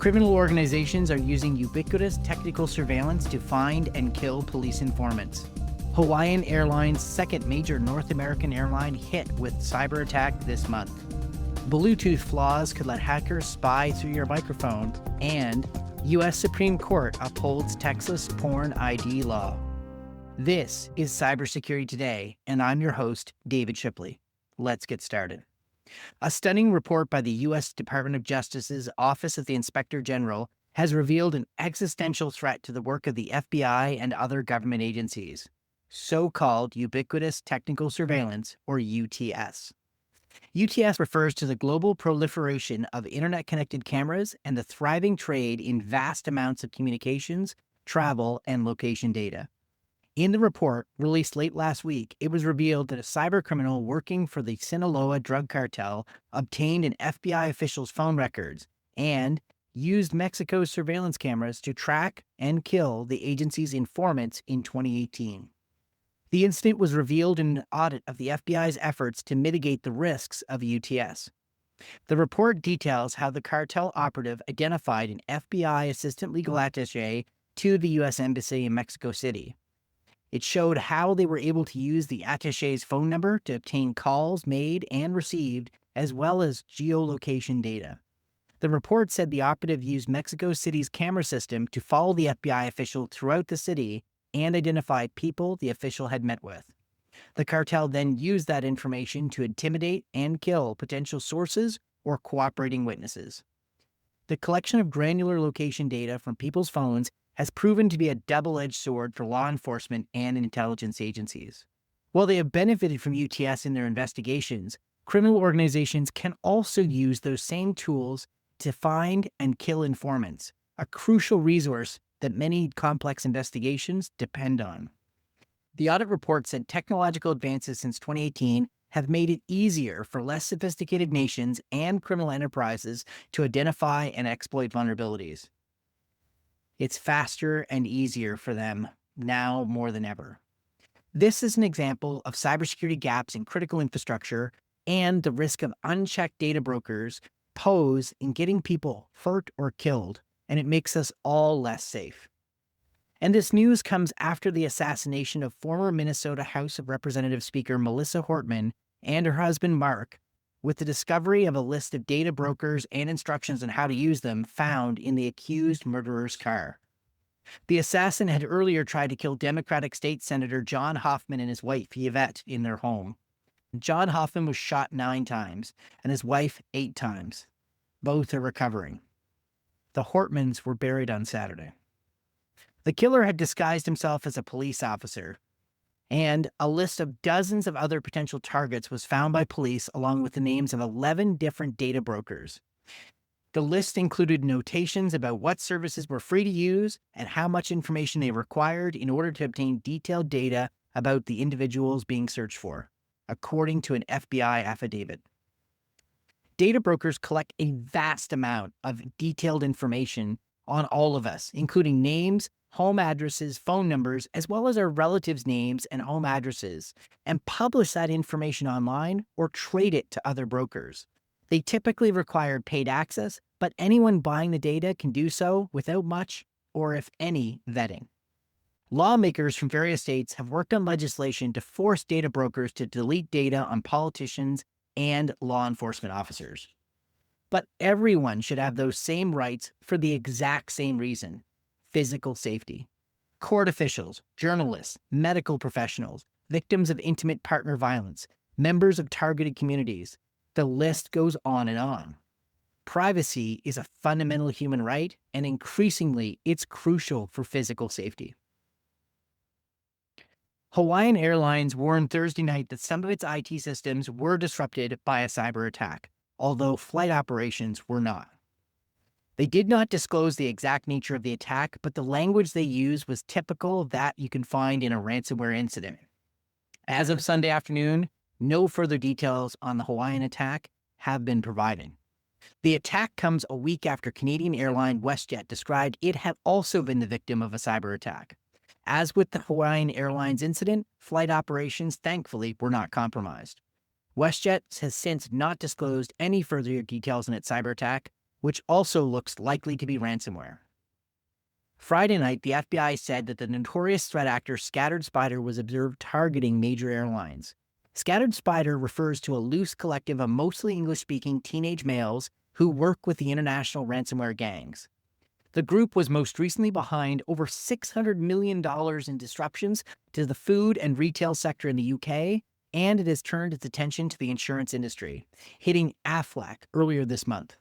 Criminal organizations are using ubiquitous technical surveillance to find and kill police informants. Hawaiian Airlines' second major North American airline hit with cyber attack this month. Bluetooth flaws could let hackers spy through your microphone, and U.S. Supreme Court upholds Texas porn ID law. This is Cybersecurity Today, and I'm your host, David Shipley. Let's get started. A stunning report by the U.S. Department of Justice's Office of the Inspector General has revealed an existential threat to the work of the FBI and other government agencies, so-called Ubiquitous Technical Surveillance, or UTS. UTS refers to the global proliferation of internet-connected cameras and the thriving trade in vast amounts of communications, travel, and location data. In the report, released late last week, it was revealed that a cybercriminal working for the Sinaloa drug cartel obtained an FBI official's phone records and used Mexico's surveillance cameras to track and kill the agency's informants in 2018. The incident was revealed in an audit of the FBI's efforts to mitigate the risks of UTS. The report details how the cartel operative identified an FBI assistant legal attaché to the U.S. Embassy in Mexico City. It showed how they were able to use the attaché's phone number to obtain calls made and received, as well as geolocation data. The report said the operative used Mexico City's camera system to follow the FBI official throughout the city and identify people the official had met with. The cartel then used that information to intimidate and kill potential sources or cooperating witnesses. The collection of granular location data from people's phones has proven to be a double-edged sword for law enforcement and intelligence agencies. While they have benefited from UTS in their investigations, criminal organizations can also use those same tools to find and kill informants, a crucial resource that many complex investigations depend on. The audit report said technological advances since 2018 have made it easier for less sophisticated nations and criminal enterprises to identify and exploit vulnerabilities. It's faster and easier for them now more than ever. This is an example of cybersecurity gaps in critical infrastructure and the risk of unchecked data brokers pose in getting people hurt or killed, and it makes us all less safe. And this news comes after the assassination of former Minnesota House of Representatives Speaker Melissa Hortman and her husband Mark, with the discovery of a list of data brokers and instructions on how to use them found in the accused murderer's car. The assassin had earlier tried to kill Democratic State Senator John Hoffman and his wife, Yvette, in their home. John Hoffman was shot 9 times, and his wife 8 times. Both are recovering. The Hortmans were buried on Saturday. The killer had disguised himself as a police officer, and a list of dozens of other potential targets was found by police along with the names of 11 different data brokers. The list included notations about what services were free to use and how much information they required in order to obtain detailed data about the individuals being searched for, according to an FBI affidavit. Data brokers collect a vast amount of detailed information on all of us, including names, home addresses, phone numbers, as well as our relatives' names and home addresses, and publish that information online or trade it to other brokers. They typically require paid access, but anyone buying the data can do so without much or, if any, vetting. Lawmakers from various states have worked on legislation to force data brokers to delete data on politicians and law enforcement officers. But everyone should have those same rights for the exact same reason: physical safety. Court officials, journalists, medical professionals, victims of intimate partner violence, members of targeted communities. The list goes on and on. Privacy is a fundamental human right, and increasingly, it's crucial for physical safety. Hawaiian Airlines warned Thursday night that some of its IT systems were disrupted by a cyber attack, although flight operations were not. They did not disclose the exact nature of the attack, but the language they used was typical of that you can find in a ransomware incident. As of Sunday afternoon, no further details on the Hawaiian attack have been provided. The attack comes a week after Canadian airline WestJet described it had also been the victim of a cyber attack. As with the Hawaiian Airlines incident, flight operations thankfully were not compromised. WestJet has since not disclosed any further details on its cyber attack, which also looks likely to be ransomware. Friday night, the FBI said that the notorious threat actor Scattered Spider was observed targeting major airlines. Scattered Spider refers to a loose collective of mostly English-speaking teenage males who work with the international ransomware gangs. The group was most recently behind over $600 million in disruptions to the food and retail sector in the UK, and it has turned its attention to the insurance industry, hitting Aflac earlier this month.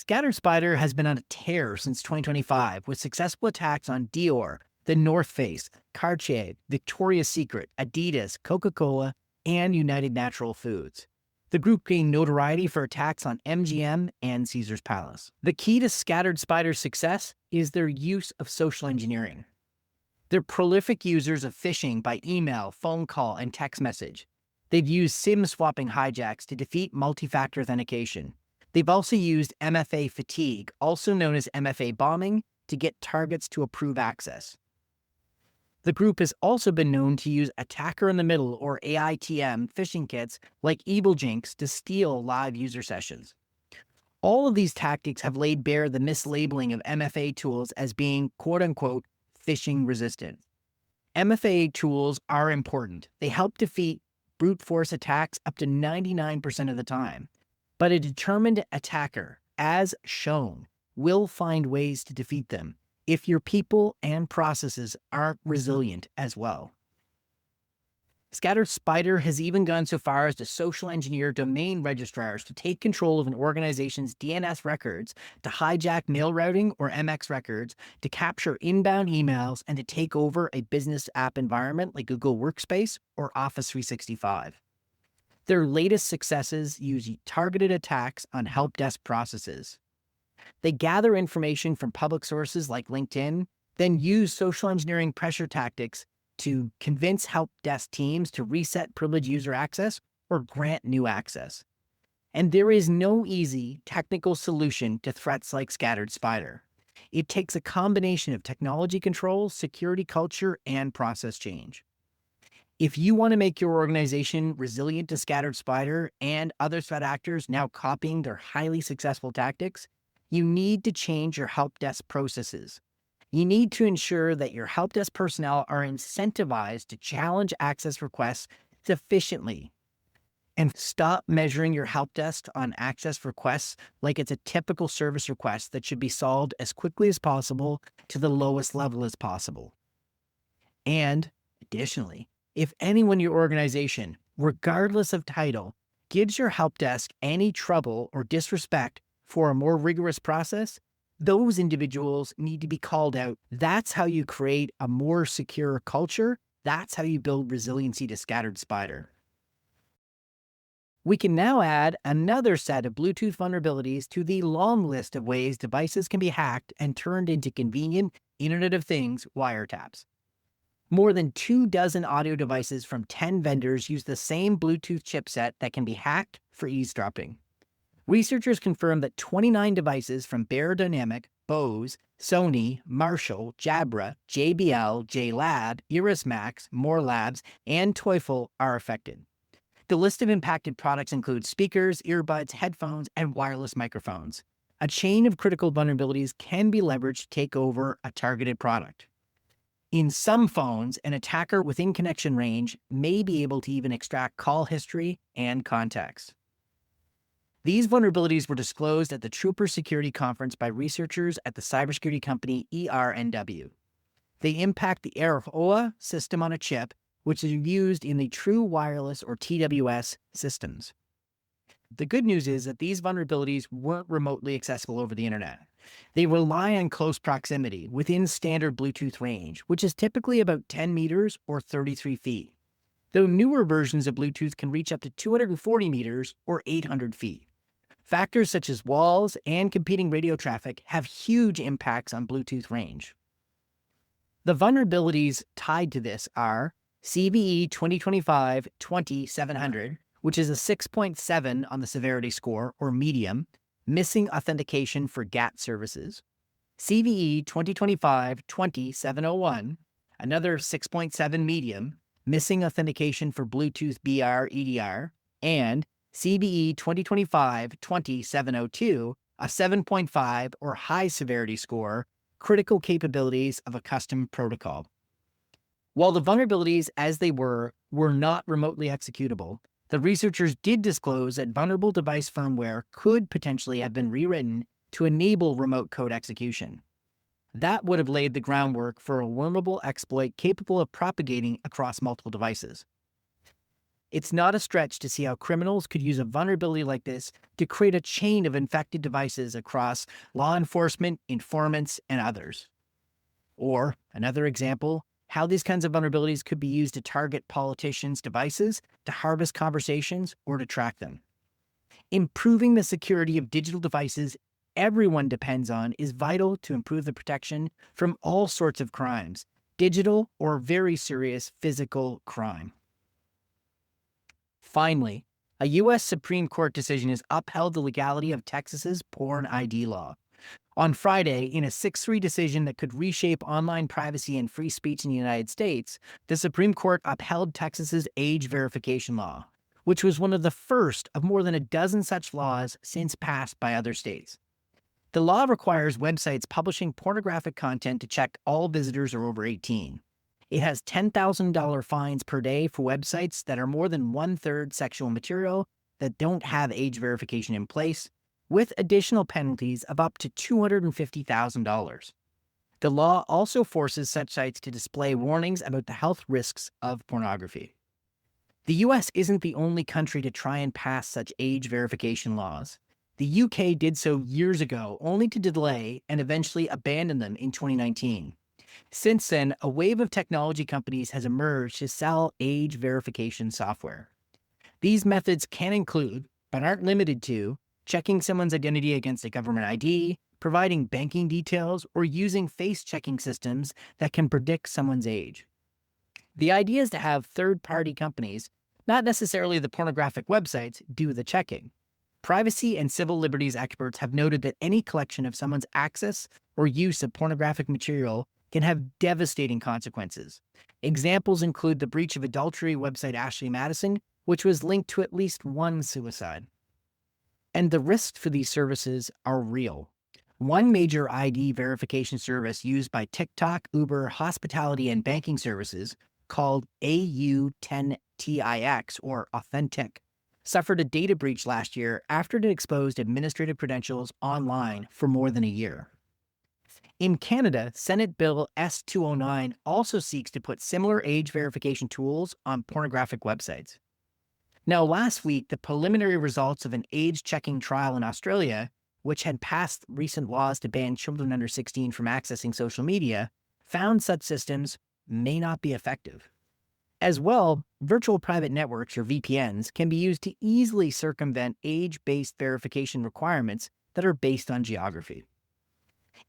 Scattered Spider has been on a tear since 2025, with successful attacks on Dior, The North Face, Cartier, Victoria's Secret, Adidas, Coca-Cola, and United Natural Foods. The group gained notoriety for attacks on MGM and Caesars Palace. The key to Scattered Spider's success is their use of social engineering. They're prolific users of phishing by email, phone call, and text message. They've used SIM swapping hijacks to defeat multi-factor authentication. They've also used MFA fatigue, also known as MFA bombing, to get targets to approve access. The group has also been known to use attacker in the middle, or AITM, phishing kits like EvilJinx to steal live user sessions. All of these tactics have laid bare the mislabeling of MFA tools as being quote-unquote phishing resistant. MFA tools are important. They help defeat brute force attacks up to 99% of the time. But a determined attacker, as shown, will find ways to defeat them if your people and processes aren't resilient as well. Scattered Spider has even gone so far as to social engineer domain registrars to take control of an organization's DNS records, to hijack mail routing or MX records, to capture inbound emails, and to take over a business app environment like Google Workspace or Office 365. Their latest successes use targeted attacks on help desk processes. They gather information from public sources like LinkedIn, then use social engineering pressure tactics to convince help desk teams to reset privileged user access or grant new access. And there is no easy technical solution to threats like Scattered Spider. It takes a combination of technology control, security culture, and process change. If you want to make your organization resilient to Scattered Spider and other threat actors now copying their highly successful tactics, you need to change your help desk processes. You need to ensure that your help desk personnel are incentivized to challenge access requests sufficiently. And stop measuring your help desk on access requests like it's a typical service request that should be solved as quickly as possible to the lowest level as possible. And additionally, if anyone in your organization, regardless of title, gives your help desk any trouble or disrespect for a more rigorous process, those individuals need to be called out. That's how you create a more secure culture. That's how you build resiliency to Scattered Spider. We can now add another set of Bluetooth vulnerabilities to the long list of ways devices can be hacked and turned into convenient Internet of Things wiretaps. More than 24 audio devices from 10 vendors use the same Bluetooth chipset that can be hacked for eavesdropping. Researchers confirmed that 29 devices from Beyerdynamic, Bose, Sony, Marshall, Jabra, JBL, JLab, Irismax, More Labs, and Teufel are affected. The list of impacted products includes speakers, earbuds, headphones, and wireless microphones. A chain of critical vulnerabilities can be leveraged to take over a targeted product. In some phones, an attacker within connection range may be able to even extract call history and contacts. These vulnerabilities were disclosed at the Trooper Security Conference by researchers at the cybersecurity company ERNW. They impact the ARIF-OA system on a chip, which is used in the True Wireless or TWS systems. The good news is that these vulnerabilities weren't remotely accessible over the internet. They rely on close proximity within standard Bluetooth range, which is typically about 10 meters or 33 feet, though newer versions of Bluetooth can reach up to 240 meters or 800 feet. Factors such as walls and competing radio traffic have huge impacts on Bluetooth range. The vulnerabilities tied to this are CVE 2025-20-700, which is a 6.7 on the severity score, or medium, missing authentication for GATT services. CVE 2025-20-701, another 6.7 medium, missing authentication for Bluetooth BR EDR, and CVE 2025-20-702, a 7.5 or high severity score, critical capabilities of a custom protocol. While the vulnerabilities as they were not remotely executable, the researchers did disclose that vulnerable device firmware could potentially have been rewritten to enable remote code execution. That would have laid the groundwork for a vulnerable exploit capable of propagating across multiple devices. It's not a stretch to see how criminals could use a vulnerability like this to create a chain of infected devices across law enforcement, informants, and others. Or, another example, how these kinds of vulnerabilities could be used to target politicians' devices, to harvest conversations, or to track them. Improving the security of digital devices everyone depends on is vital to improve the protection from all sorts of crimes, digital or very serious physical crime. Finally, a U.S. Supreme Court decision has upheld the legality of Texas's porn ID law. On Friday, in a 6-3 decision that could reshape online privacy and free speech in the United States, the Supreme Court upheld Texas's age verification law, which was one of the first of more than a dozen such laws since passed by other states. The law requires websites publishing pornographic content to check all visitors are over 18. It has $10,000 fines per day for websites that are more than 1/3 sexual material that don't have age verification in place, with additional penalties of up to $250,000. The law also forces such sites to display warnings about the health risks of pornography. The US isn't the only country to try and pass such age verification laws. The UK did so years ago, only to delay and eventually abandon them in 2019. Since then, a wave of technology companies has emerged to sell age verification software. These methods can include, but aren't limited to, checking someone's identity against a government ID, providing banking details, or using face-checking systems that can predict someone's age. The idea is to have third-party companies, not necessarily the pornographic websites, do the checking. Privacy and civil liberties experts have noted that any collection of someone's access or use of pornographic material can have devastating consequences. Examples include the breach of adultery website Ashley Madison, which was linked to at least one suicide. And the risks for these services are real. One major ID verification service used by TikTok, Uber, hospitality, and banking services, called AU10TIX, or Authentic, suffered a data breach last year after it exposed administrative credentials online for more than a year. In Canada, Senate Bill S-209 also seeks to put similar age verification tools on pornographic websites. Now, last week, the preliminary results of an age-checking trial in Australia, which had passed recent laws to ban children under 16 from accessing social media, found such systems may not be effective. As well, virtual private networks, or VPNs, can be used to easily circumvent age-based verification requirements that are based on geography.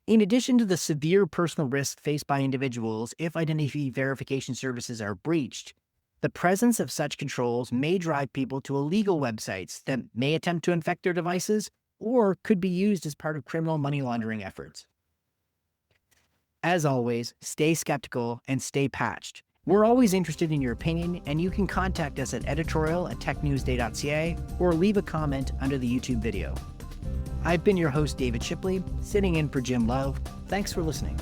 In addition to the severe personal risk faced by individuals if identity verification services are breached, the presence of such controls may drive people to illegal websites that may attempt to infect their devices or could be used as part of criminal money laundering efforts. As always, stay skeptical and stay patched. We're always interested in your opinion, and you can contact us at editorial@technewsday.ca or leave a comment under the YouTube video. I've been your host, David Shipley, sitting in for Jim Love. Thanks for listening.